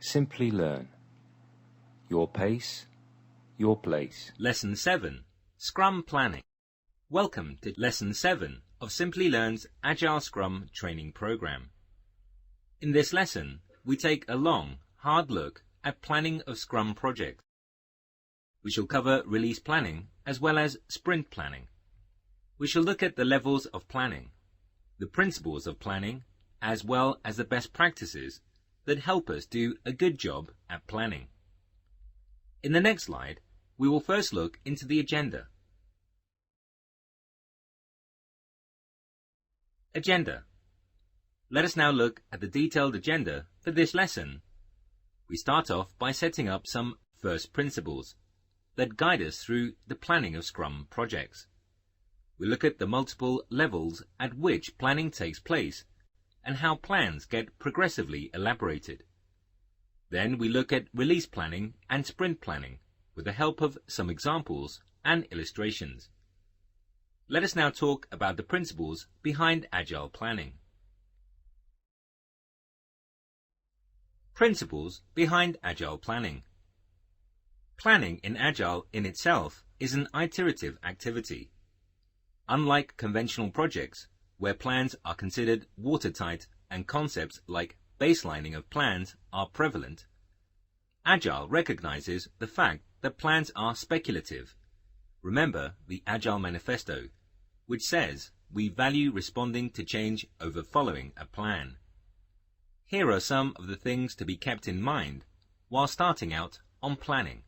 Simplilearn. Your pace, your place. Lesson 7. Scrum Planning. Welcome to Lesson 7 of Simplilearn's Agile Scrum training program. In this lesson, we take a long, hard look at planning of Scrum projects. We shall cover release planning as well as sprint planning. We shall look at the levels of planning, the principles of planning, as well as the best practices that help us do a good job at planning. In the next slide, we will first look into the agenda. Agenda. Let us now look at the detailed agenda for this lesson. We start off by setting up some first principles that guide us through the planning of Scrum projects. We look at the multiple levels at which planning takes place and how plans get progressively elaborated. Then we look at release planning and sprint planning with the help of some examples and illustrations. Let us now talk about the principles behind Agile planning. Principles behind Agile planning. Planning in Agile in itself is an iterative activity. Unlike conventional projects, where plans are considered watertight and concepts like baselining of plans are prevalent, Agile recognizes the fact that plans are speculative. Remember the Agile Manifesto, which says we value responding to change over following a plan. Here are some of the things to be kept in mind while starting out on planning.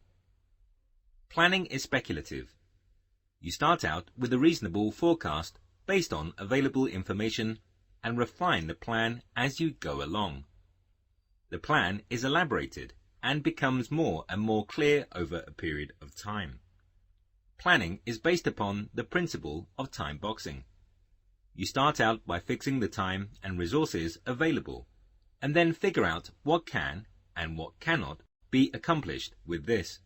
Planning is speculative. You start out with a reasonable forecast based on available information and refine the plan as you go along. The plan is elaborated and becomes more and more clear over a period of time. Planning is based upon the principle of time boxing. You start out by fixing the time and resources available, and then figure out what can and what cannot be accomplished with this.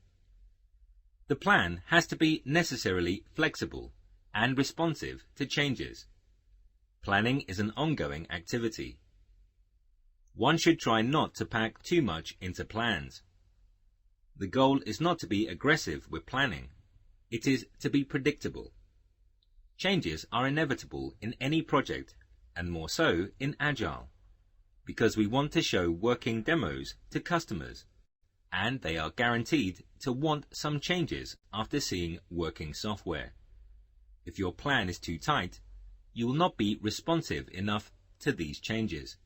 The plan has to be necessarily flexible and responsive to changes. Planning is an ongoing activity. One should try not to pack too much into plans. The goal is not to be aggressive with planning. It is to be predictable. Changes are inevitable in any project, and more so in Agile, because we want to show working demos to customers, and they are guaranteed to want some changes after seeing working software. If your plan is too tight, you will not be responsive enough to these changes.